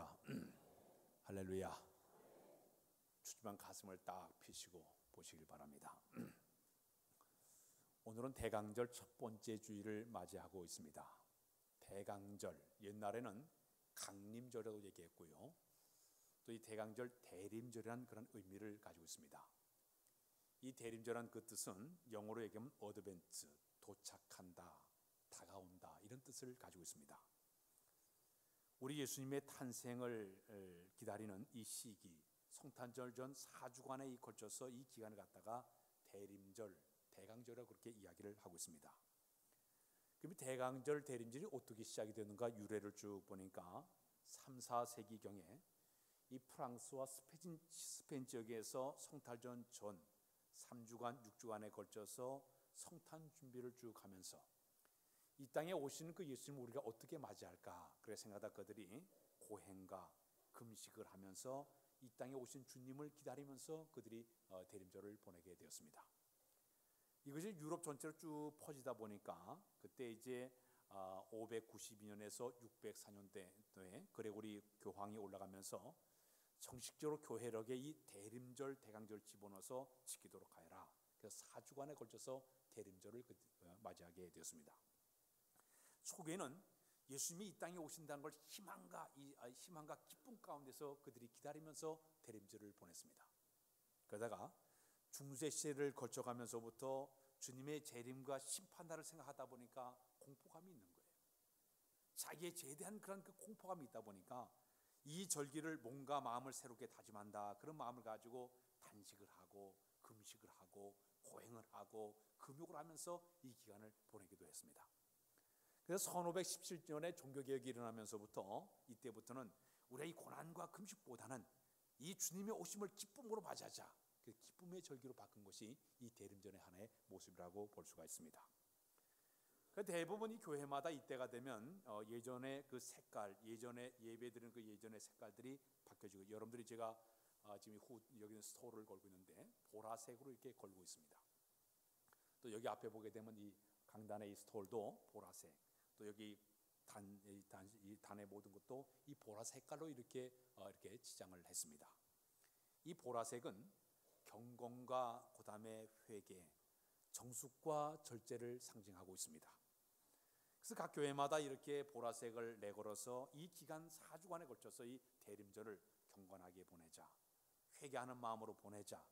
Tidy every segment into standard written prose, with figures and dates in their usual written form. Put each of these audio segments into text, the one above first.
할렐루야. 할렐루야. 춥지만 가슴을 딱 펴시고 보시길 바랍니다. 오늘은 대강절 첫 번째 주일을 맞이하고 있습니다. 대강절, 옛날에는 강림절이라고 얘기했고요, 또 이 대강절 대림절이라는 그런 의미를 가지고 있습니다. 이 대림절이라는 그 뜻은 영어로 얘기하면 어드벤트, 도착한다, 다가온다, 이런 뜻을 가지고 있습니다. 우리 예수님의 탄생을 기다리는 이 시기, 성탄절 전 4주간에 걸쳐서 이 기간을 갖다가 대림절, 대강절이라고 그렇게 이야기를 하고 있습니다. 그럼 대강절, 대림절이 어떻게 시작이 되는가 유래를 쭉 보니까 3, 4세기경에 이 프랑스와 스페인 지역에서 성탄절 전 3주간, 6주간에 걸쳐서 성탄 준비를 쭉 하면서 이 땅에 오시는 그 예수님을 우리가 어떻게 맞이할까 그래 생각하다 그들이 고행과 금식을 하면서 이 땅에 오신 주님을 기다리면서 그들이 대림절을 보내게 되었습니다. 이것이 유럽 전체로 쭉 퍼지다 보니까 그때 이제 592년에서 604년대에 그레고리 교황이 올라가면서 정식적으로 교회력에 이 대림절, 대강절 집어넣어서 지키도록 하여라. 그래서 4주간에 걸쳐서 대림절을 맞이하게 되었습니다. 초기에는 예수님이 이 땅에 오신다는 걸 희망과 기쁨 가운데서 그들이 기다리면서 대림절을 보냈습니다. 그러다가 중세 시대를 거쳐가면서부터 주님의 재림과 심판날을 생각하다 보니까 공포감이 있는 거예요. 자기의 죄에 대한 그런 그 공포감이 있다 보니까 이 절기를 몸과 마음을 새롭게 다짐한다, 그런 마음을 가지고 단식을 하고 금식을 하고 고행을 하고 금욕을 하면서 이 기간을 보내기도 했습니다. 그래서 1517년에 종교개혁이 일어나면서부터 이때부터는 우리가 이 고난과 금식보다는 이 주님의 오심을 기쁨으로 맞이하자, 그 기쁨의 절기로 바꾼 것이 이 대림절의 하나의 모습이라고 볼 수가 있습니다. 대부분 이 교회마다 이때가 되면 예전의 그 색깔, 예전에 예배드리는 그 예전의 색깔들이 바뀌어지고, 여러분들이 제가 지금 여기는 스토어를 걸고 있는데 보라색으로 이렇게 걸고 있습니다. 또 여기 앞에 보게 되면 이 강단의 이 스토어도 보라색, 또 여기 이 단의 모든 것도 이 보라 색깔로 이렇게 지장을 했습니다. 이 보라색은 경건과 그다음에 회개, 정숙과 절제를 상징하고 있습니다. 그래서 각 교회마다 이렇게 보라색을 내걸어서 이 기간 4주간에 걸쳐서 이 대림절을 경건하게 보내자, 회개하는 마음으로 보내자,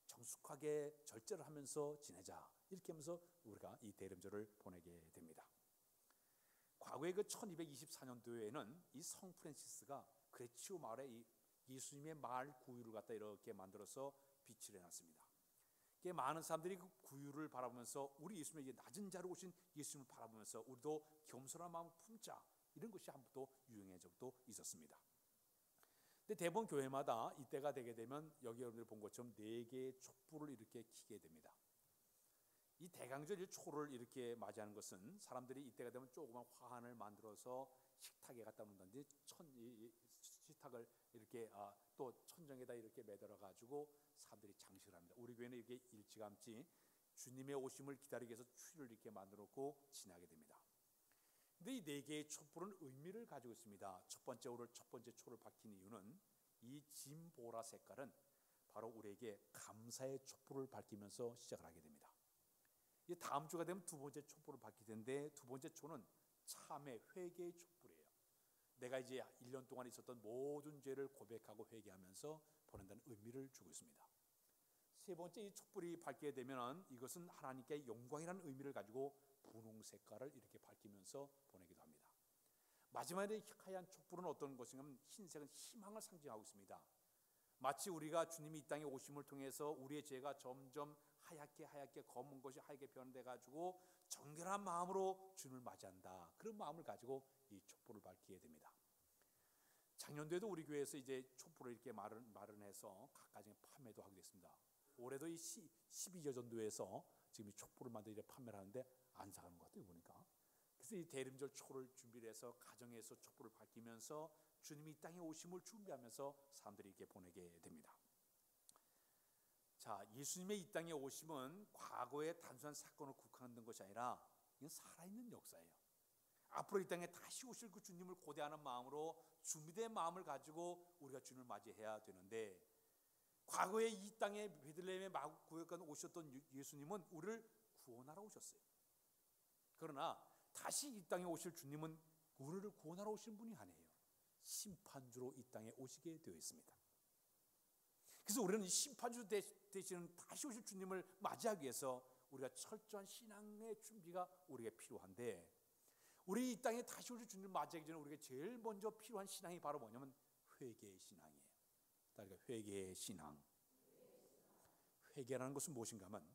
정숙하게 절제를 하면서 지내자, 이렇게 하면서 우리가 이 대림절을 보내게 됩니다. 과거에 그 1224년도에는 이 성 프란시스가 그레치오 마을에 이 예수님의 마을 구유를 갖다 이렇게 만들어서 비치를 해놨습니다. 많은 사람들이 그 구유를 바라보면서 우리 예수님의 낮은 자로 오신 예수님을 바라보면서 우리도 겸손한 마음을 품자, 이런 것이 한 번도 유행한 적도 있었습니다. 근데 대부분 교회마다 이때가 되게 되면 여기 여러분들이 본 것처럼 4개의 촛불을 이렇게 켜게 됩니다. 이 대강절 초를 이렇게 맞이하는 것은 사람들이 이때가 되면 조그만 화환을 만들어서 식탁에 갖다 놓는다든지 식탁을 이렇게 또 천정에다 이렇게 매달아 가지고 사람들이 장식을 합니다. 우리 교회는 이렇게 일찌감치 주님의 오심을 기다리기 위해서 추리를 이렇게 만들어 놓고 지나게 됩니다. 근데 이 4개의 촛불은 의미를 가지고 있습니다. 첫 번째 초를 밝힌 이유는 이 진보라 색깔은 바로 우리에게 감사의 촛불을 밝히면서 시작을 하게 됩니다. 이 다음 주가 되면 두 번째 촛불을 밝힐 텐데, 두 번째 초는 참회, 회개의 촛불이에요. 내가 이제 1년 동안 있었던 모든 죄를 고백하고 회개하면서 보낸다는 의미를 주고 있습니다. 세 번째 이 촛불이 밝게 되면 이것은 하나님께 영광이라는 의미를 가지고 분홍 색깔을 이렇게 밝히면서 보내기도 합니다. 마지막에 하얀 촛불은 어떤 것인가 하면 흰색은 희망을 상징하고 있습니다. 마치 우리가 주님이 이 땅에 오심을 통해서 우리의 죄가 점점 하얗게 검은 것이 하얗게 변돼 가지고 정결한 마음으로 주님을 맞이한다, 그런 마음을 가지고 이 촛불을 밝히게 됩니다. 작년도에도 우리 교회에서 이제 촛불을 이렇게 마련해서 각가지 판매도 하게 됐습니다. 올해도 이 12여 전도에서 지금 이 촛불을 만들어 이렇게 판매를 하는데 안 사가는 것 같아요, 보니까. 그래서 이 대림절 초를 준비를 해서 가정에서 촛불을 밝히면서 주님이 이 땅에 오심을 준비하면서 사람들이 이렇게 보내게 됩니다. 자, 예수님의 이 땅에 오심은 과거의 단순한 사건을 국한된 것이 아니라 이건 살아있는 역사예요. 앞으로 이 땅에 다시 오실 그 주님을 고대하는 마음으로 준비된 마음을 가지고 우리가 주님을 맞이해야 되는데, 과거에 이 땅에 베들레헴에 마구 구역간 오셨던 예수님은 우리를 구원하러 오셨어요. 그러나 다시 이 땅에 오실 주님은 우리를 구원하러 오신 분이 아니에요. 심판주로 이 땅에 오시게 되어 있습니다. 그래서 우리는 이 심판주 되시는 다시 오실 주님을 맞이하기 위해서 우리가 철저한 신앙의 준비가 우리에게 필요한데, 우리 이 땅에 다시 오실 주님을 맞이하기 전에 우리가 제일 먼저 필요한 신앙이 바로 뭐냐면 회개의 신앙이에요. 그러니까 회개의 신앙. 회개라는 것은 무엇인가 하면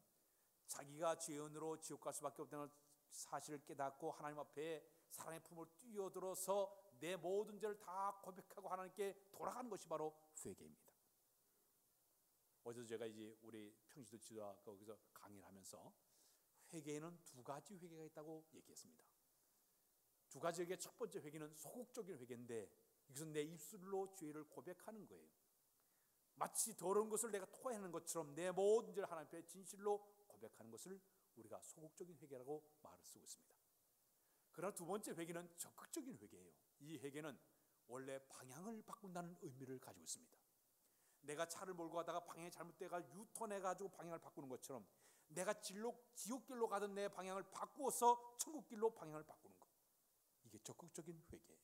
자기가 죄인으로 지옥 갈 수밖에 없다는 사실을 깨닫고 하나님 앞에 사랑의 품을 뛰어들어서 내 모든 죄를 다 고백하고 하나님께 돌아가는 것이 바로 회개입니다. 어제도 제가 이제 우리 평시도 지도와 거기서 강의를 하면서 회개에는 두 가지 회개가 있다고 얘기했습니다. 두 가지 회개, 첫 번째 회개는 소극적인 회개인데, 이것은 내 입술로 죄를 고백하는 거예요. 마치 더러운 것을 내가 토해내는 것처럼 내 모든 죄를 하나님 앞에 진실로 고백하는 것을 우리가 소극적인 회개라고 말을 쓰고 있습니다. 그러나 두 번째 회개는 적극적인 회개예요. 이 회개는 원래 방향을 바꾼다는 의미를 가지고 있습니다. 내가 차를 몰고 가다가 방향이 잘못돼가 유턴해가지고 방향을 바꾸는 것처럼 내가 지옥길로 가던 내 방향을 바꾸어서 천국길로 방향을 바꾸는 것, 이게 적극적인 회개예요.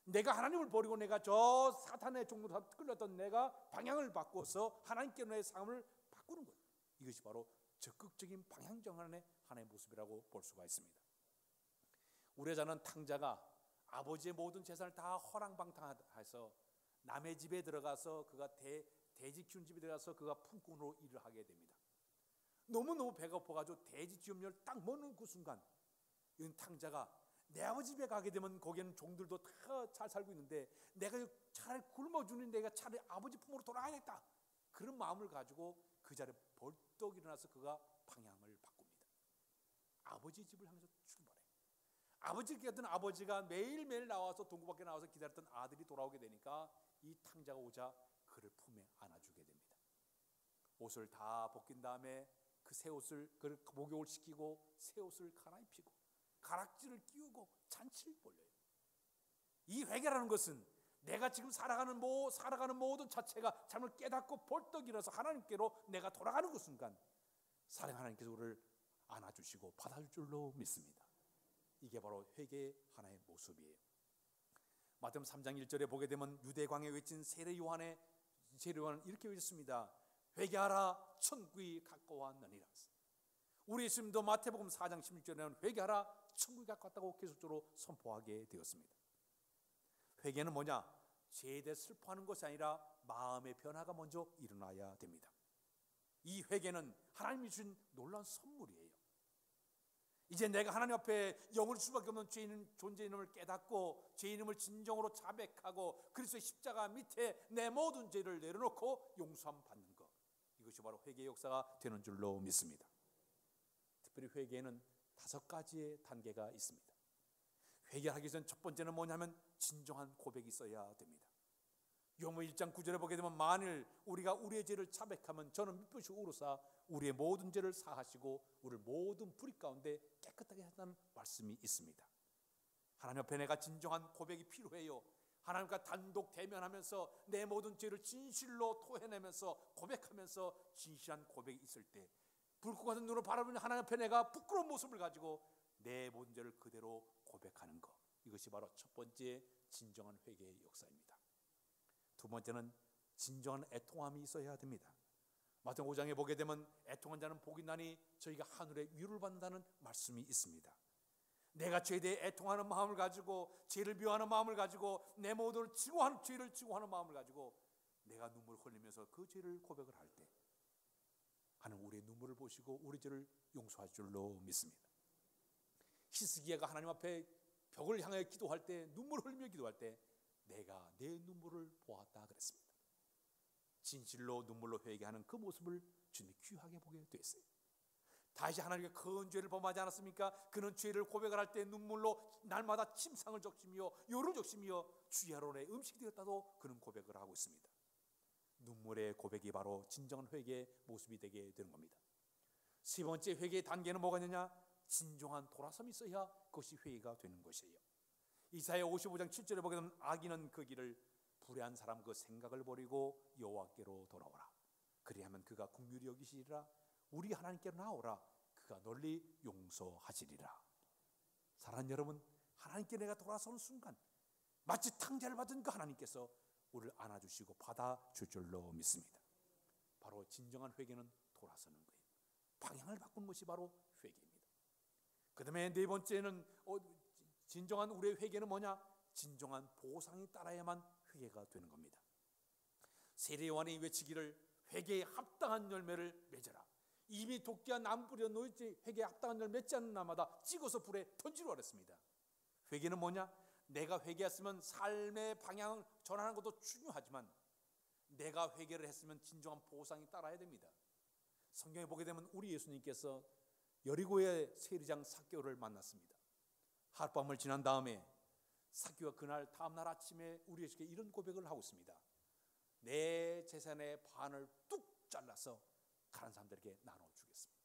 내가 하나님을 버리고 내가 저 사탄의 종로로 끌렸던 내가 방향을 바꾸어서 하나님께로 내 삶을 바꾸는 것, 이것이 바로 적극적인 방향 정한의 하나의 모습이라고 볼 수가 있습니다. 우리 여자는 탕자가 아버지의 모든 재산을 다 허랑방탕해서 남의 집에 들어가서 그가 돼지 키우는 집에 들어가서 그가 품꾼으로 일을 하게 됩니다. 너무너무 배가 고파가지고 돼지 지업료를 딱 먹는 그 순간, 이 탕자가 내 아버지 집에 가게 되면 거기는 종들도 다 잘 살고 있는데 내가 차라리 굶어 죽는 내가 차라리 아버지 품으로 돌아가야겠다, 그런 마음을 가지고 그 자리에 벌떡 일어나서 그가 방향을 바꿉니다. 아버지 집을 향해서 출발해요. 아버지 같은 아버지가 매일매일 나와서 동구 밖에 나와서 기다렸던 아들이 돌아오게 되니까 이 탕자가 오자 그를 품에 안아주게 됩니다. 옷을 다 벗긴 다음에 그 새 옷을 그를 목욕을 시키고 새 옷을 갈아입히고 가락지를 끼우고 잔치를 벌려요. 이 회개라는 것은 내가 지금 살아가는 모든 자체가 잘못 깨닫고 벌떡 일어나서 하나님께로 내가 돌아가는 그 순간 사랑 하나님께서 우리를 안아주시고 받아줄 줄로 믿습니다. 이게 바로 회개의 하나의 모습이에요. 마태복음 3장 1절에 보게 되면 유대광에 외친 세례 요한은 이렇게 외쳤습니다. 회개하라, 천국이 가까웠느니라. 우리 예수님도 마태복음 4장 16절에는 회개하라, 천국이 가까웠다고 계속적으로 선포하게 되었습니다. 회개는 뭐냐? 죄에 대해 슬퍼하는 것이 아니라 마음의 변화가 먼저 일어나야 됩니다. 이 회개는 하나님이 주신 놀라운 선물이에요. 이제 내가 하나님 앞에 영원히 수밖에 없는 죄인 존재임을 깨닫고 죄인임을 진정으로 자백하고 그리스도의 십자가 밑에 내 모든 죄를 내려놓고 용서함 받는 것, 이것이 바로 회개의 역사가 되는 줄로 믿습니다. 특별히 회개에는 5가지의 단계가 있습니다. 회개하기 전 첫 번째는 뭐냐면 진정한 고백이 있어야 됩니다. 요한복음 1장 9절에 보게 되면 만일 우리가 우리의 죄를 자백하면 저는 미쁘시 우르사 우리의 모든 죄를 사하시고 우리를 모든 불의 가운데 깨끗하게 한다는 말씀이 있습니다. 하나님 앞에 내가 진정한 고백이 필요해요. 하나님과 단독 대면하면서 내 모든 죄를 진실로 토해내면서 고백하면서 진실한 고백이 있을 때 불꽃 같은 눈으로 바라보는 하나님 앞에 내가 부끄러운 모습을 가지고 내 모든 죄를 그대로 고백하는 것, 이것이 바로 첫 번째 진정한 회개의 역사입니다. 두 번째는 진정한 애통함이 있어야 됩니다. 마태복음 5장에 보게 되면 애통한 자는 복이 나니 저희가 하늘의 위로를 받는다는 말씀이 있습니다. 내가 죄에 대해 애통하는 마음을 가지고 죄를 미워하는 마음을 가지고 내 모든 죄를 증오하는 마음을 가지고 내가 눈물을 흘리면서 그 죄를 고백을 할 때 하나님 우리의 눈물을 보시고 우리 죄를 용서할 줄로 믿습니다. 히스기야가 하나님 앞에 벽을 향해 기도할 때 눈물을 흘리며 기도할 때 내가 내 눈물을 보았다 그랬습니다. 진실로 눈물로 회개하는 그 모습을 주님이 귀하게 보게 됐어요. 다시 하나님께 큰 죄를 범하지 않았습니까? 그는 죄를 고백을 할 때 눈물로 날마다 침상을 적시며 요를 적시며 주야로 내 음식이 되었다도 그는 고백을 하고 있습니다. 눈물의 고백이 바로 진정한 회개의 모습이 되게 되는 겁니다. 세 번째 회개의 단계는 뭐가 있느냐? 진정한 돌아섬이 있어야 그것이 회개가 되는 것이에요. 이사야 55장 7절에 보게 되면 악인은 그 길을, 불의한 사람 그 생각을 버리고 여호와께로 돌아오라. 그리하면 그가 긍휼히 여기시리라. 우리 하나님께로 나오라. 그가 널리 용서하시리라. 사랑하는 여러분, 하나님께 내가 돌아서는 순간 마치 탕자를 받은 그 하나님께서 우리를 안아주시고 받아줄 줄로 믿습니다. 바로 진정한 회개는 돌아서는 거예요. 방향을 바꾸는 것이 바로 회개입니다. 그 다음에 네 번째는 진정한 우리의 회개는 뭐냐? 진정한 보상이 따라야만 회개가 되는 겁니다. 세례 요한이 외치기를 회개에 합당한 열매를 맺어라. 이미 도끼와 나무 뿌려 놓을지 회개에 합당한 열매 맺지 않는 나마다 찍어서 불에 던지라 그랬습니다. 회개는 뭐냐? 내가 회개했으면 삶의 방향을 전하는 것도 중요하지만 내가 회개를 했으면 진정한 보상이 따라야 됩니다. 성경에 보게 되면 우리 예수님께서 여리고의 세리장 삭개오를 만났습니다. 하룻밤을 지난 다음에 삭개오가 그날 다음날 아침에 우리 예수께 이런 고백을 하고 있습니다. 내 재산의 반을 뚝 잘라서 가난한 사람들에게 나눠주겠습니다.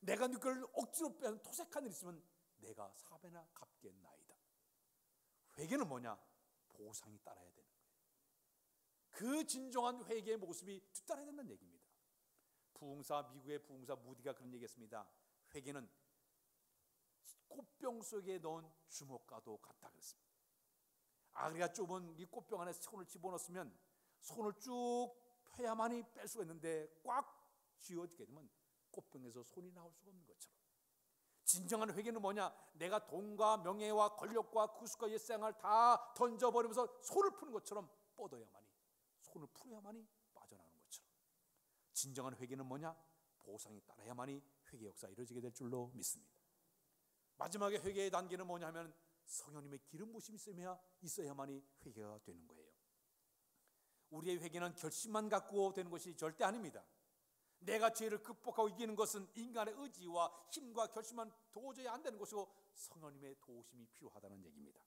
내가 그걸 억지로 빼앗는 토색한 일 있으면 내가 4배나 갚겠나이다. 회개는 뭐냐? 보상이 따라야 되는 거예요. 그 진정한 회개의 모습이 뒤따라야 된다는 얘기입니다. 미국의 부흥사 무디가 그런 얘기했습니다. 회개는 꽃병 속에 넣은 주먹과도 같다 그랬습니다. 아기가 좁은 이 꽃병 안에 손을 집어넣었으면 손을 쭉 펴야만이 뺄 수가 있는데 꽉 쥐어지게 되면 꽃병에서 손이 나올 수가 없는 것처럼, 진정한 회개는 뭐냐? 내가 돈과 명예와 권력과 구속과 옛생활 다 던져버리면서 손을 푸는 것처럼 뻗어야만이, 손을 풀어야만이 빠져나오는 것처럼, 진정한 회개는 뭐냐? 보상이 따라야만이 회개 역사가 이루어지게 될 줄로 믿습니다. 마지막에 회개의 단계는 뭐냐면 성령님의 기름 부심이 있어야만이 회개가 되는 거예요. 우리의 회개는 결심만 갖고 되는 것이 절대 아닙니다. 내가 죄를 극복하고 이기는 것은 인간의 의지와 힘과 결심만 도저히 안 되는 것이고 성령님의 도우심이 필요하다는 얘기입니다.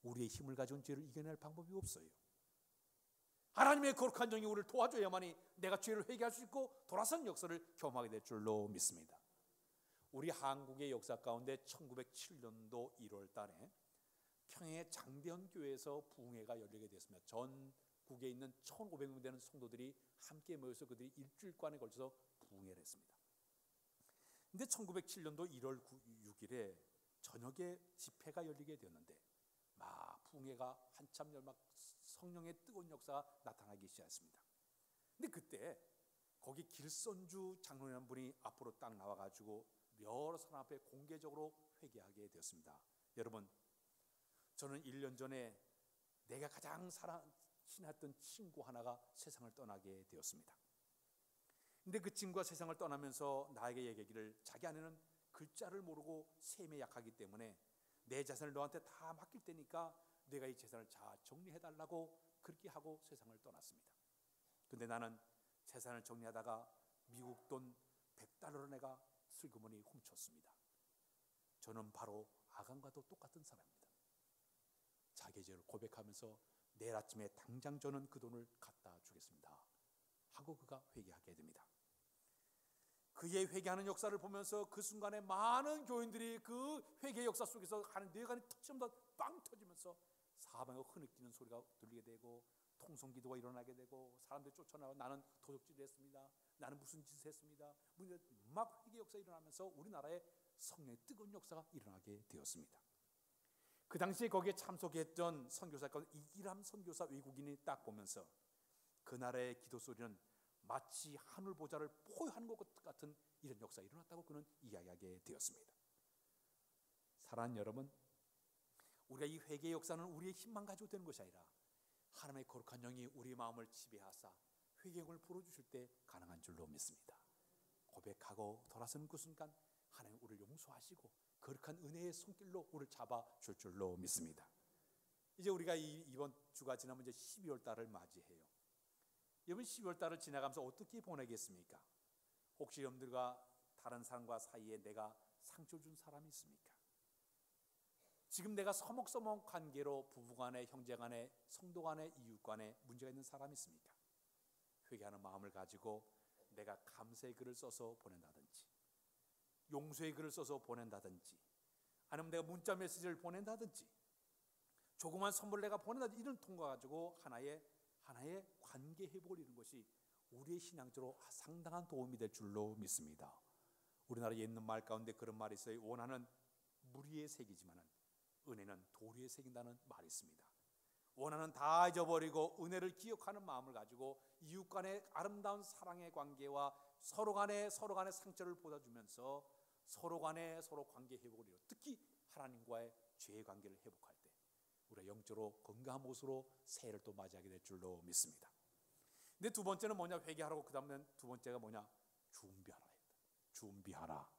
우리의 힘을 가지고 죄를 이겨낼 방법이 없어요. 하나님의 거룩한 영이 우리를 도와줘야만이 내가 죄를 회개할 수 있고 돌아선 역사를 경험하게 될 줄로 믿습니다. 우리 한국의 역사 가운데 1907년도 1월 달에 평양의 장대현 교회에서 부흥회가 열리게 됐습니다. 전국에 있는 1,500명 되는 성도들이 함께 모여서 그들이 일주일간에 걸쳐서 부흥회를 했습니다. 근데 1907년도 1월 6일에 저녁에 집회가 열리게 되었는데 막 부흥회가 한참 막 성령의 뜨거운 역사가 나타나기 시작했습니다. 근데 그때 거기 길선주 장로라는 분이 앞으로 딱 나와가지고 여러 사람 앞에 공개적으로 회개하게 되었습니다. 여러분, 저는 1년 전에 내가 가장 친했던 친구 하나가 세상을 떠나게 되었습니다. 근데 그 친구가 세상을 떠나면서 나에게 얘기하기를 자기 아내는 글자를 모르고 셈에 약하기 때문에 내 재산을 너한테 다 맡길 테니까 내가 이 재산을 잘 정리해달라고 그렇게 하고 세상을 떠났습니다. 근데 나는 재산을 정리하다가 미국 돈 100달러를 내가 슬그머니 훔쳤습니다. 저는 바로 아간과도 똑같은 사람입니다. 자기의 죄를 고백하면서 내일 아침에 당장 저는 그 돈을 갖다 주겠습니다 하고 그가 회개하게 됩니다. 그의 회개하는 역사를 보면서 그 순간에 많은 교인들이 그 회개 역사 속에서 하는 뇌관이 터치마다 빵 터지면서 사방에 흐느끼는 소리가 들리게 되고 통성기도가 일어나게 되고 사람들이 쫓아나와 나는 도둑질을 했습니다. 나는 무슨 짓을 했습니다. 막 회개 역사가 일어나면서 우리나라에 성령의 뜨거운 역사가 일어나게 되었습니다. 그 당시에 거기에 참석했던 선교사 가운데 이기람 선교사 외국인이 딱 보면서 그 나라의 기도 소리는 마치 하늘 보좌를 포효하는 것 같은 이런 역사가 일어났다고 그는 이야기하게 되었습니다. 사랑하는 여러분, 우리가 이 회개의 역사는 우리의 힘만 가지고 되는 것이 아니라 하나님의 거룩한 영이 우리의 마음을 지배하사 회개를 풀어주실 때 가능한 줄로 믿습니다. 고백하고 돌아서는 그 순간 하나님 우리를 용서하시고 거룩한 은혜의 손길로 우리를 잡아줄 줄로 믿습니다. 이제 우리가 이번 주가 지나면 이제 12월 달을 맞이해요. 이번 12월 달을 지나가면서 어떻게 보내겠습니까? 혹시 여러분들과 다른 사람과 사이에 내가 상처 준 사람이 있습니까? 지금 내가 서먹서먹 관계로 부부간에, 형제간에, 성도간에, 이웃간에 문제가 있는 사람이 있습니까? 회개하는 마음을 가지고 내가 감사의 글을 써서 보낸다든지 용서의 글을 써서 보낸다든지 아니면 내가 문자 메시지를 보낸다든지 조그만 선물 내가 보낸다든지 이런 통과 가지고 하나의 관계 회복을 이루는 것이 우리의 신앙적으로 상당한 도움이 될 줄로 믿습니다. 우리나라 옛날 말 가운데 그런 말이 있어요. 원하는 무리에 새기지만은 은혜는 도리에 새긴다는 말이 있습니다. 원하는 다 잊어버리고 은혜를 기억하는 마음을 가지고 이웃 간의 아름다운 사랑의 관계와 서로 간의 상처를 보다주면서 서로 간의 관계 회복을 이루어 특히 하나님과의 죄의 관계를 회복할 때 우리가 영적으로 건강한 모습으로 새해를 또 맞이하게 될 줄로 믿습니다. 근데 두 번째는 뭐냐? 회개하라고. 그 다음엔 두 번째가 뭐냐? 준비하라.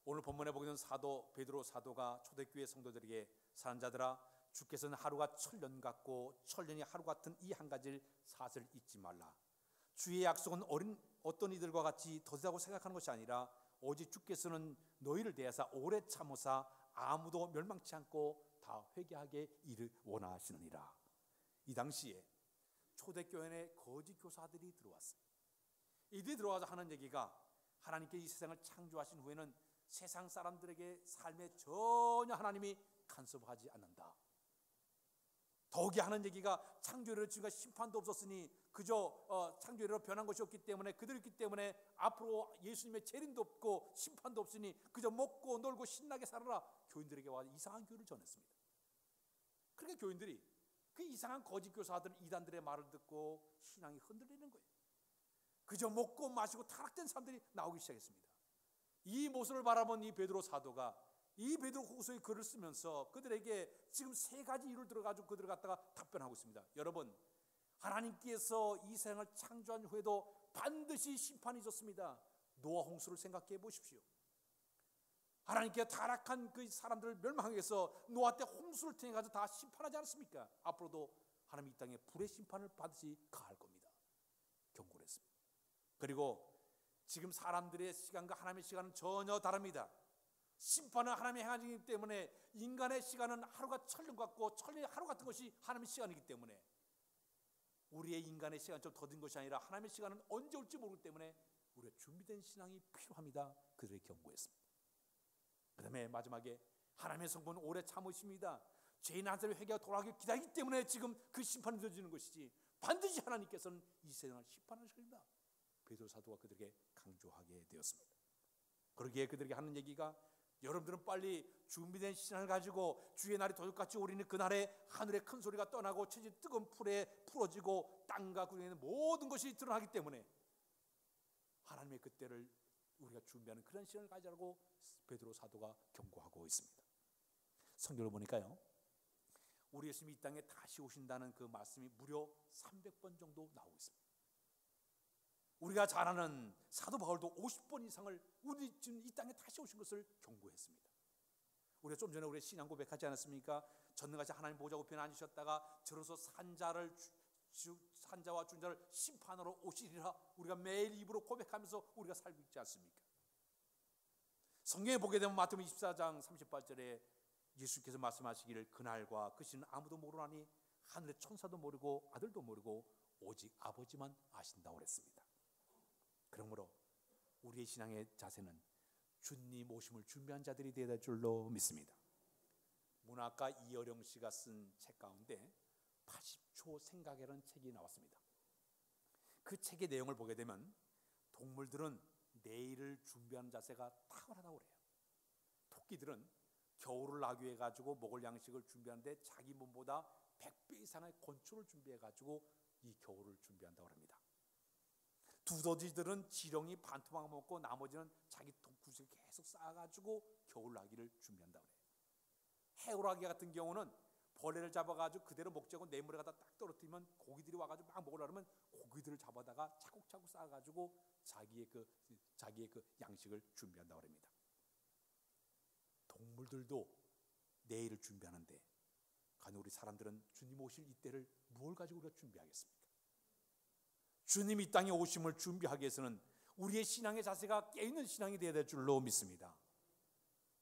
오늘 본문에 보게 되는 사도 베드로 사도가 초대교회 성도들에게 사랑자들아, 주께서는 하루가 천년 같고 천년이 하루 같은 이 한 가지를 사실 잊지 말라. 주의 약속은 어떤 이들과 같이 더디다고 생각하는 것이 아니라 오직 주께서는 너희를 대하사 오래 참으사 아무도 멸망치 않고 다 회개하게 이를 원하시느니라. 이 당시에 초대교회에 거짓 교사들이 들어왔어요. 이들이 들어와서 하는 얘기가 하나님께 이 세상을 창조하신 후에는 세상 사람들에게 삶에 전혀 하나님이 간섭하지 않는다. 더욱이 하는 얘기가 창조를 지금까 심판도 없었으니 그저 창조로 변한 것이 없기 때문에 그들이 있기 때문에 앞으로 예수님의 재림도 없고 심판도 없으니 그저 먹고 놀고 신나게 살아라. 교인들에게 와서 이상한 교리를 전했습니다. 그러니까 교인들이 그 이상한 거짓 교사들 이단들의 말을 듣고 신앙이 흔들리는 거예요. 그저 먹고 마시고 타락된 사람들이 나오기 시작했습니다. 이 모습을 바라본 이 베드로 사도가 이 베드로 후서의 글을 쓰면서 그들에게 지금 세 가지 이유를 들어가지고 그들을 갖다가 답변하고 있습니다. 여러분, 하나님께서 이 세상을 창조한 후에도 반드시 심판이 있었습니다. 노아 홍수를 생각해 보십시오. 하나님께 타락한 그 사람들을 멸망하기 위해서 노아 때 홍수를 통해 가지고 다 심판하지 않았습니까? 앞으로도 하나님 이 땅에 불의 심판을 받으시 가할 겁니다. 경고를 했습니다. 그리고 지금 사람들의 시간과 하나님의 시간은 전혀 다릅니다. 심판은 하나님의 행하시기 때문에 인간의 시간은 하루가 천년 같고 천년이 하루 같은 것이 하나님의 시간이기 때문에 우리의 인간의 시간 좀 더딘 것이 아니라 하나님의 시간은 언제 올지 모르기 때문에 우리가 준비된 신앙이 필요합니다. 그들의 경고했습니다. 그 다음에 마지막에 하나님의 성품은 오래 참으십니다. 죄인 한 사람이 회개하고 돌아가기 기다리기 때문에 지금 그 심판이 되어지는 것이지 반드시 하나님께서는 이 세상을 심판하실 겁니다. 베드로 사도가 그들에게 강조하게 되었습니다. 그러기에 그들에게 하는 얘기가 여러분들은 빨리 준비된 신앙을 가지고 주의 날이 도둑같이 오리는 그날에 하늘의 큰 소리가 떠나고 천지 뜨거운 풀에 풀어지고 땅과 구름에 있는 모든 것이 드러나기 때문에 하나님의 그때를 우리가 준비하는 그런 시간을 가지라고 베드로 사도가 경고하고 있습니다. 성경을 보니까요, 우리 예수님이 이 땅에 다시 오신다는 그 말씀이 무려 300번 정도 나오고 있습니다. 우리가 잘 아는 사도 바울도 50번 이상을 우리 지금 이 땅에 다시 오신 것을 경고했습니다. 우리가 좀 전에 우리 신앙 고백하지 않았습니까? 전능하신 하나님 보좌 우편에 앉으셨다가 저로서 산자와 준자를 심판하러 오시리라 우리가 매일 입으로 고백하면서 우리가 살고 있지 않습니까? 성경에 보게 되면 마태복음 24장 38절에 예수께서 말씀하시기를 그날과 그 시는 아무도 모르나니 하늘의 천사도 모르고 아들도 모르고 오직 아버지만 아신다고 그랬습니다. 그러므로 우리의 신앙의 자세는 주님 오심을 준비한 자들이 되어야 될 줄로 믿습니다. 문학가 이어령 씨가 쓴 책 가운데 80초 생각이라는 책이 나왔습니다. 그 책의 내용을 보게 되면 동물들은 내일을 준비하는 자세가 탁월하다고 그래요. 토끼들은 겨울을 나기 위해 가지고 먹을 양식을 준비하는데 자기 몸보다 100배 이상의 건초를 준비해 가지고 이 겨울을 준비한다고 합니다. 두더지들은 지렁이 반토막 먹고 나머지는 자기 구석에 계속 쌓아가지고 겨울 나기를 준비한다고 해요. 해오라기 같은 경우는 벌레를 잡아가지고 그대로 먹자고 내물에 갖다 딱 떨어뜨리면 고기들이 와가지고 막 먹으려 하면 고기들을 잡아다가 차곡차곡 쌓아가지고 자기의 그 양식을 준비한다고 합니다. 동물들도 내일을 준비하는데 과연 우리 사람들은 주님 오실 이때를 무엇을 가지고 우리가 준비하겠습니까? 주님이 이 땅에 오심을 준비하기 위해서는 우리의 신앙의 자세가 깨있는 신앙이 되어야 될 줄로 믿습니다.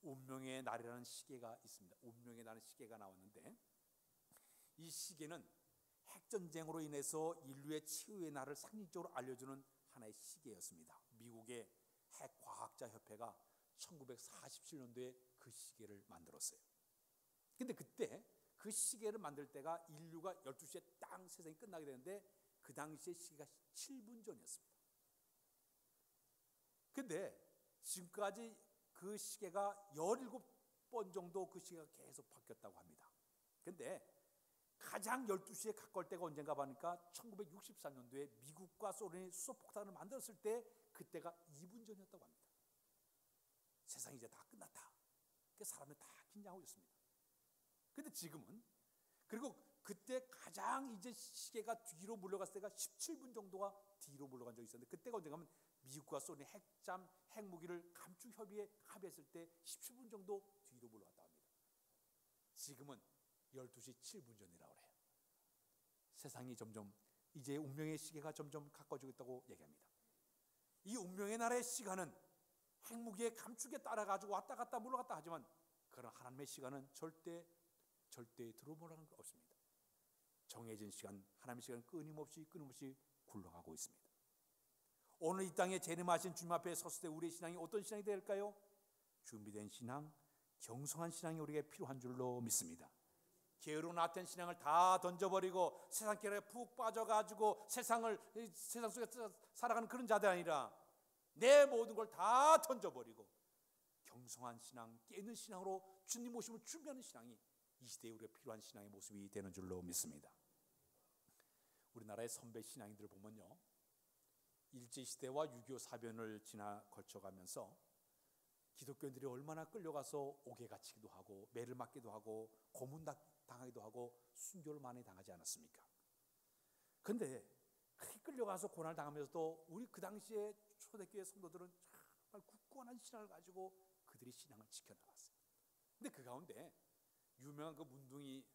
운명의 날이라는 시계가 있습니다. 운명의 날은 시계가 나왔는데 이 시계는 핵전쟁으로 인해서 인류의 치유의 날을 상징적으로 알려주는 하나의 시계였습니다. 미국의 핵과학자 협회가 1947년도에 그 시계를 만들었어요. 근데 그때 그 시계를 만들 때가 인류가 12시에 딱 세상이 끝나게 되는데 그 당시에 시계가 7분 전이었습니다. 근데 지금까지 그 시계가 17번 정도 그 시계가 계속 바뀌었다고 합니다. 근데 가장 12시에 가까울 때가 언젠가 보니까 1964년도에 미국과 소련이 수소폭탄을 만들었을 때 그때가 2분 전이었다고 합니다. 세상이 이제 다 끝났다. 그래서 사람들이 다 긴장하고 있습니다. 근데 지금은, 그리고 그때 가장 이제 시계가 뒤로 물러갔을 때가 17분 정도가 뒤로 물러간 적이 있었는데 그때가 언젠가 하면 미국과 소련이 핵무기를 감축 협의에 합의했을 때 17분 정도 뒤로 물러갔다고 합니다. 지금은 12시 7분 전이라고 그래요. 세상이 점점 이제 운명의 시계가 점점 가까워지고 있다고 얘기합니다. 이 운명의 나라의 시간은 핵무기의 감축에 따라 가지고 왔다 갔다 물러갔다 하지만 그러나 하나님의 시간은 절대 들어보라는 거 없습니다. 정해진 시간, 하나님의 시간은 끊임없이 굴러가고 있습니다. 오늘 이 땅에 재림하신 주님 앞에 섰을 때 우리의 신앙이 어떤 신앙이 될까요? 준비된 신앙, 경성한 신앙이 우리에게 필요한 줄로 믿습니다. 게으른 나태한 신앙을 다 던져버리고 세상길에 푹 빠져가지고 세상 속에 살아가는 그런 자들 아니라 내 모든 걸 다 던져버리고 경성한 신앙, 깨있는 신앙으로 주님 오심을 준비하는 신앙이 이 시대에 우리가 필요한 신앙의 모습이 되는 줄로 믿습니다. 우리나라의 선배 신앙인들을 보면요, 일제시대와 6.25 사변을 거쳐가면서 기독교인들이 얼마나 끌려가서 옥에 갇히기도 하고 매를 맞기도 하고 고문당하기도 하고 순교를 많이 당하지 않았습니까? 그런데 그렇게 끌려가서 고난을 당하면서도 우리 그 당시에 초대교회 성도들은 정말 굳건한 신앙을 가지고 그들이 신앙을 지켜나갔어요. 근데 그 가운데 유명한 그 문둥이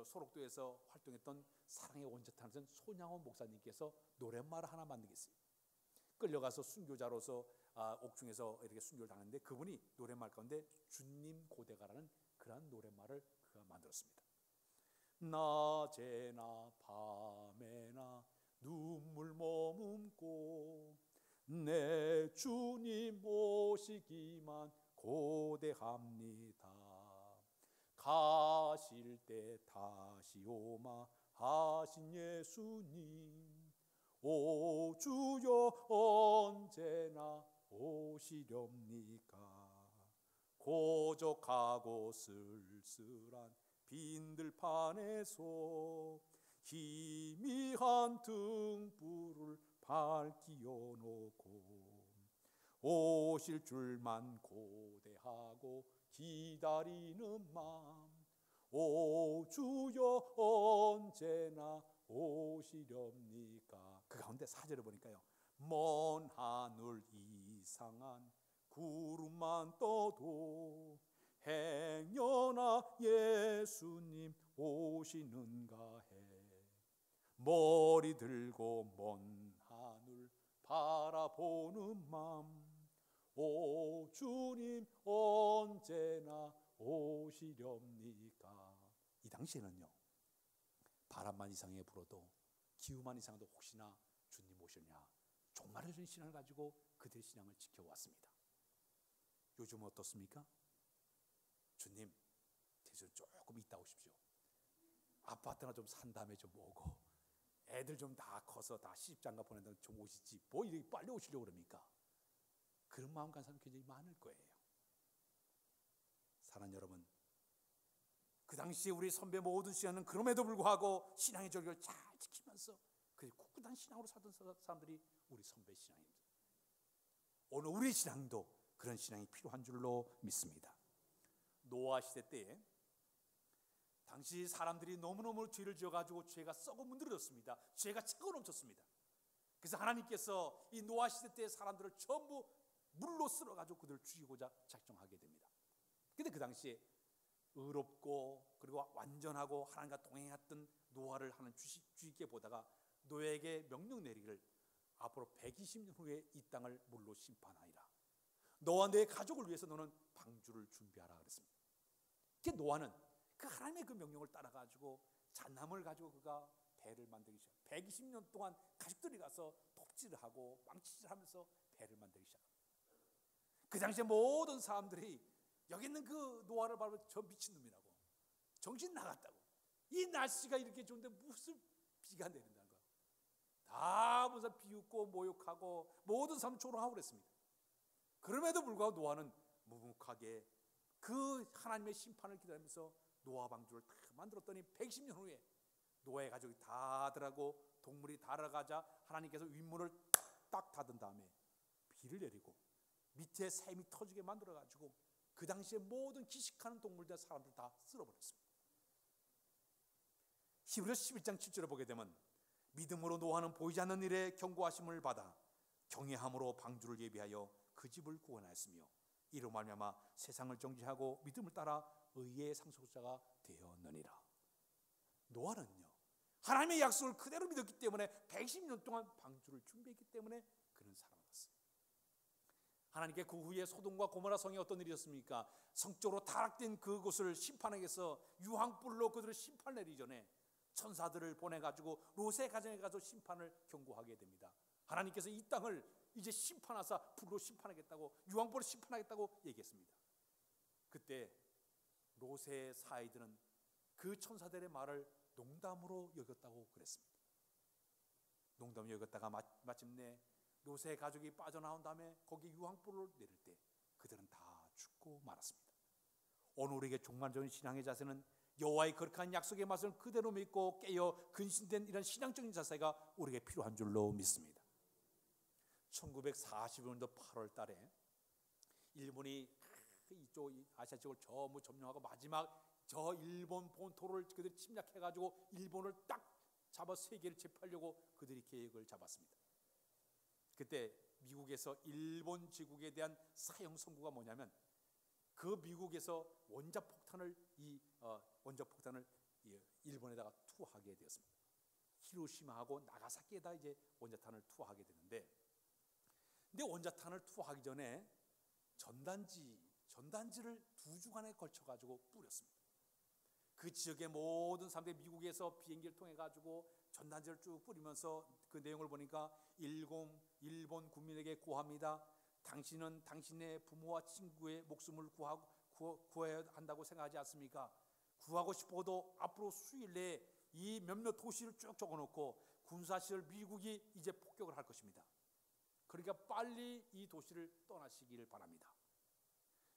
소록도에서 활동했던 사랑의 원자탄 손양원 목사님께서 노랫말을 하나 만들겠어요. 끌려가서 순교자로서 옥중에서 이렇게 순교를 당했는데 그분이 노랫말 가운데 주님 고대가라는 그러한 노랫말을 그가 만들었습니다. 낮에나 밤에나 눈물 머금고 내 주님 모시기만 고대합니다. 가실 때 다시 오마 하신 예수님, 오 주여 언제나 오시렵니까? 고적하고 쓸쓸한 빈들판에서 희미한 등불을 밝히어 놓고 오실 줄만 고대하고 기다리는 마음, 오 주여 언제나 오시렵니까? 그 가운데 4절을 보니까요, 먼 하늘 이상한 구름만 떠도 행여나 예수님 오시는가 해. 머리 들고 먼 하늘 바라보는 맘, 오 주님 언제나 오시렵니까? 이 당시에는요, 바람만 이상하게 불어도 기후만 이상해도 혹시나 주님 오시냐 종말의 신앙을 가지고 그들의 신앙을 지켜왔습니다. 요즘은 어떻습니까? 주님 대신 조금 있다 오십시오. 아파트나 좀 산 다음에 좀 오고 애들 좀 다 커서 다 시집장가 보낸 다음에 좀 오시지 뭐 이렇게 빨리 오시려고 그럽니까? 그런 마음 가는 사람이 굉장히 많을 거예요. 사랑하는 여러분, 그 당시에 우리 선배 모든 신앙은 그럼에도 불구하고 신앙의 절기를 잘 지키면서 그 굳건한 신앙으로 살던 사람들이 우리 선배 신앙입니다. 오늘 우리 신앙도 그런 신앙이 필요한 줄로 믿습니다. 노아 시대 때에 당시 사람들이 너무너무 죄를 지어가지고 죄가 썩어 문드러졌습니다. 죄가 차고 넘쳤습니다. 그래서 하나님께서 이 노아 시대 때의 사람들을 전부 물로 쓸어가지고 그들을 죽이고자 작정하게 됩니다. 근데 그 당시에 의롭고 그리고 완전하고 하나님과 동행했던 노아를 하는 주의깊게 보다가 노아에게 명령 내리기를 앞으로 120년 후에 이 땅을 물로 심판하리라. 너와 내 가족을 위해서 너는 방주를 준비하라 그랬습니다. 그 노아는 그 하나님의 그 명령을 따라가지고 잣나무를 가지고 그가 배를 만들기 시작합니다. 120년 동안 가족들이 가서 톱질을 하고 망치질하면서 배를 만들기 시작합니다. 그 당시에 모든 사람들이 여기 있는 그 노아를 바라보고 저 미친놈이라고, 정신 나갔다고, 이 날씨가 이렇게 좋은데 무슨 비가 내린다는 거야. 다 무슨 비웃고 모욕하고 모든 사람 조롱하고 그랬습니다. 그럼에도 불구하고 노아는 묵묵하게 그 하나님의 심판을 기다리면서 노아 방주를 다 만들었더니 110년 후에 노아의 가족이 다 들어가고 동물이 다 들어가자 하나님께서 윗문을 딱 닫은 다음에 비를 내리고 밑에 샘이 터지게 만들어가지고 그 당시에 모든 기식하는 동물들 사람들 다 쓸어버렸습니다. 히브리서 11장 7절에 보게 되면 믿음으로 노아는 보이지 않는 일에 경고하심을 받아 경외함으로 방주를 예비하여 그 집을 구원하였으며 이로 말미암아 세상을 정죄하고 믿음을 따라 의의 상속자가 되었느니라. 노아는요, 하나님의 약속을 그대로 믿었기 때문에 110년 동안 방주를 준비했기 때문에 그는 살아났어요. 하나님께 그 후에 소돔과 고모라 성에 어떤 일이 있었습니까? 성적으로 타락된 그곳을 심판하기 위해서 유황불로 그들을 심판 내리기 전에 천사들을 보내가지고 롯의 가정에 가서 심판을 경고하게 됩니다. 하나님께서 이 땅을 이제 심판하사 불로 심판하겠다고, 유황불로 심판하겠다고 얘기했습니다. 그때 롯의 사이들은 그 천사들의 말을 농담으로 여겼다고 그랬습니다. 농담으로 여겼다가 마침내 롯의 가족이 빠져나온 다음에 거기 유황불을 내릴 때 그들은 다 죽고 말았습니다. 오늘 우리에게 종말적인 신앙의 자세는 여호와의 거룩한 약속의 말씀을 그대로 믿고 깨어 근신된 이런 신앙적인 자세가 우리에게 필요한 줄로 믿습니다. 1945년도 8월 달에 일본이 이쪽 아시아 쪽을 전부 점령하고 마지막 저 일본 본토를 그들이 침략해가지고 일본을 딱 잡아 세계를 제패하려고 그들이 계획을 잡았습니다. 그때 미국에서 일본 제국에 대한 사형 선고가 뭐냐면 그 미국에서 원자폭탄을 일본에다가 투하하게 되었습니다. 히로시마하고 나가사키에다 이제 원자탄을 투하하게 되는데, 근데 원자탄을 투하하기 전에 전단지를 2주간에 걸쳐 가지고 뿌렸습니다. 그 지역의 모든 사람들이 미국에서 비행기를 통해 가지고 전단지를 쭉 뿌리면서 그 내용을 보니까 일본 국민에게 고합니다. 당신은 당신의 부모와 친구의 목숨을 구해야 한다고 생각하지 않습니까? 구하고 싶어도 앞으로 수일 내에 이 몇몇 도시를 쭉 적어놓고 군사시설 미국이 이제 폭격을 할 것입니다. 그러니까 빨리 이 도시를 떠나시기를 바랍니다.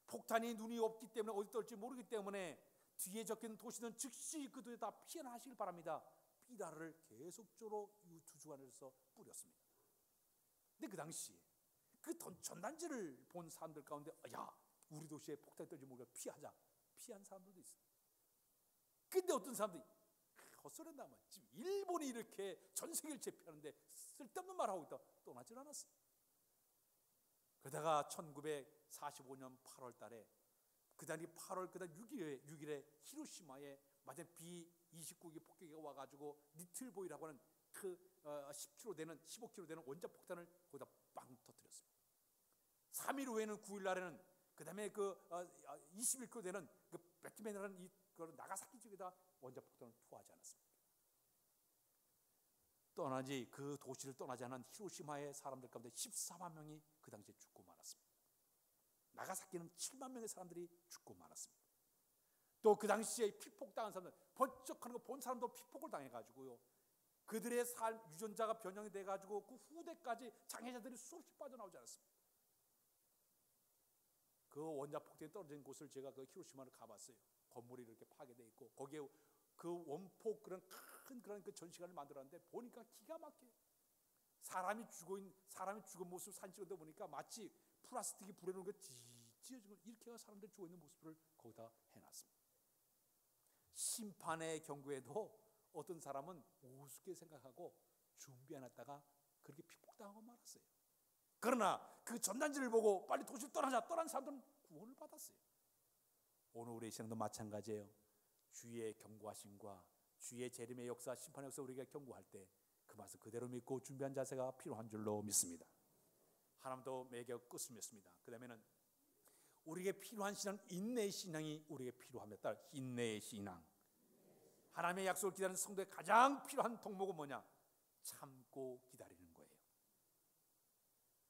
폭탄이 눈이 없기 때문에 어디 떨지 모르기 때문에 뒤에 적힌 도시는 즉시 그 도시에 다 피해나시길 바랍니다. 삐라를 계속적으로 2주간에서 뿌렸습니다. 근데 그 당시에 그 전단지를 본 사람들 가운데 야, 우리 도시에 폭탄이 떨지 모르게 피한 사람들도 있어요. 근데 어떤 사람들이 헛소리한다, 지금 일본이 이렇게 전 세계를 제패하는데 쓸데없는 말을 하고 있다, 떠나질 않았어요. 그러다가 1945년 8월 달에 그다음에 8월 6일에 히로시마에 마지막 B-29기 폭격이 와가지고 리틀보이라고 하는 그 15km 되는 원자폭탄을 거기다 빵 터뜨렸습니다. 3일 후에는 9일 날에는 그다음에 21km 되는 그 백키맨이라는 이 나가사키 지역에다 원자폭탄을 투하하지 않았습니다. 그 도시를 떠나지 않은 히로시마의 사람들 가운데 14만 명이 그 당시에 죽고 말았습니다. 나가사키는 7만 명의 사람들이 죽고 말았습니다. 또 그 당시에 피폭당한 사람들, 번쩍하는 거 본 사람도 피폭을 당해가지고요, 그들의 삶 유전자가 변형이 돼가지고 그 후대까지 장애자들이 수없이 빠져나오지 않았습니다. 그 원자폭탄이 떨어진 곳을 제가 그 히로시마를 가봤어요. 건물이 이렇게 파괴되어 있고 거기에 그 원폭 그런 그 전시관을 만들었는데 보니까 기가 막혀요. 사람이 죽은 모습 사진 찍어다 보니까 마치 플라스틱이 불에 놓은 거 찢어진 걸 이렇게 사람들이 죽어 있는 모습을 거기다 해놨습니다. 심판의 경고에도 어떤 사람은 우습게 생각하고 준비해놨다가 그렇게 피폭당하고 말았어요. 그러나 그 전단지를 보고 빨리 도시를 떠난 사람들은 구원을 받았어요. 오늘 우리의 신앙도 마찬가지예요. 주의 경고하심과 주의 재림의 역사, 심판의 역사 우리가 경고할 때 그 말씀 그대로 믿고 준비한 자세가 필요한 줄로 믿습니다. 하나님도 매겨 끝을 맺습니다. 그 다음에는 우리에게 필요한 신앙, 인내의 신앙이 우리에게 필요합니다. 인내의 신앙. 하나님의 약속을 기다리는 성도의 가장 필요한 덕목은 뭐냐? 참고 기다리는 거예요.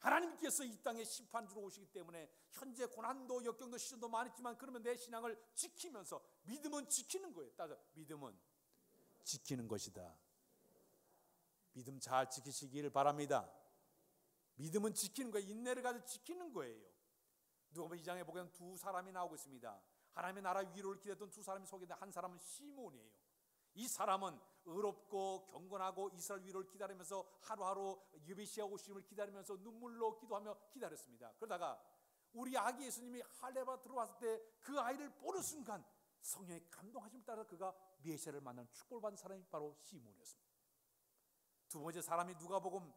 하나님께서 이 땅에 심판 주러 오시기 때문에 현재 고난도 역경도 시련도 많았지만 그러면 내 신앙을 지키면서 믿음은 지키는 거예요. 따라서 믿음은 지키는 것이다. 믿음 잘 지키시길 바랍니다. 믿음은 지키는 거예요. 인내를 가지고 지키는 거예요. 누가복음 2장에 보면 두 사람이 나오고 있습니다. 하나님의 나라 위로를 기대했던 두 사람이 소개되는데 한 사람은 시몬이에요. 이 사람은 의롭고 경건하고 이스라엘 위로를 기다리면서 하루하루 예비시아 오심을 기다리면서 눈물로 기도하며 기다렸습니다. 그러다가 우리 아기 예수님이 할례받아 들어왔을 때 그 아이를 보는 순간 성령의 감동하심을 따라 그가 메시아를 만나는 축복을 받은 사람이 바로 시몬이었습니다. 두 번째 사람이 누가복음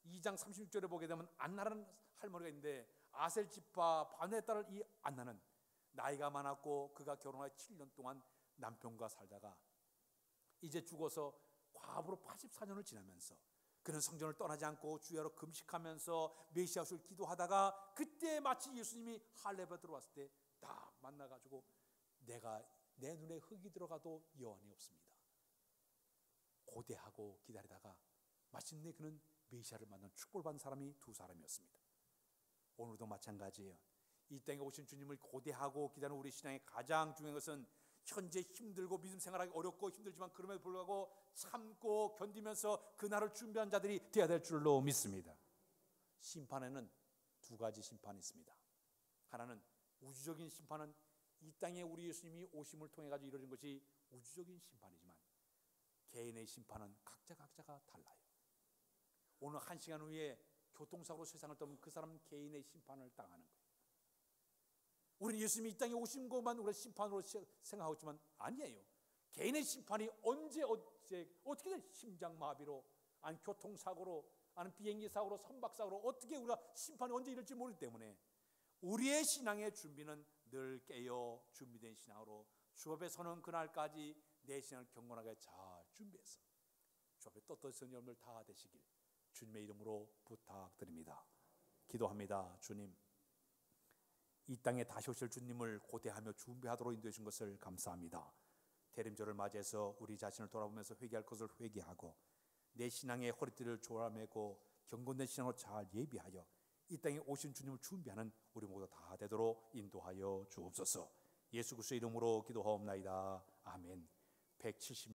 2장 36절에 보게 되면 안나라는 할머니가 있는데 아셀 지파 바누의 딸을 이 안나는 나이가 많았고 그가 결혼하여 7년 동안 남편과 살다가 이제 죽어서 과부로 84년을 지나면서 그는 성전을 떠나지 않고 주야로 금식하면서 메시아 오실 기도하다가 그때 마치 예수님이 할례받아 들어왔을 때 딱 만나가지고 내가 내 눈에 흙이 들어가도 여한이 없습니다. 고대하고 기다리다가 마침내 그는 메시아를 만난 축복을 받은 사람이 두 사람이었습니다. 오늘도 마찬가지예요. 이 땅에 오신 주님을 고대하고 기다리는 우리 신앙의 가장 중요한 것은 현재 힘들고 믿음 생활하기 어렵고 힘들지만 그럼에도 불구하고 참고 견디면서 그날을 준비한 자들이 되어야 될 줄로 믿습니다. 심판에는 두 가지 심판이 있습니다. 하나는 우주적인 심판은 이 땅에 우리 예수님이 오심을 통해 가지고 이루어진 것이 우주적인 심판이지만 개인의 심판은 각자가 달라요. 오늘 1시간 후에 교통사고로 세상을 떠나면 그 사람은 개인의 심판을 당하는 거예요. 우리는 예수님이 이 땅에 오신 것만 우리가 심판으로 생각하고 있지만 아니에요. 개인의 심판이 언제 어떻게든 심장마비로 아니 교통사고로 아니 비행기사고로 선박사고로 어떻게 우리가 심판이 언제 이럴지 모르기 때문에 우리의 신앙의 준비는 늘 깨어 준비된 신앙으로 주 앞에 서는 그날까지 내 신앙을 경건하게 잘 준비해서 주 앞에 떳떳한 여러분들 다 되시길 주님의 이름으로 부탁드립니다. 기도합니다. 주님, 이 땅에 다시 오실 주님을 고대하며 준비하도록 인도해 주신 것을 감사합니다. 대림절을 맞이해서 우리 자신을 돌아보면서 회개할 것을 회개하고 내 신앙의 허리띠를 조아매고 경건된 신앙으로 잘 예비하여 이 땅에 오신 주님을 준비하는 우리 모두 다 되도록 인도하여 주옵소서. 예수 그리스도의 이름으로 기도하옵나이다. 아멘. 170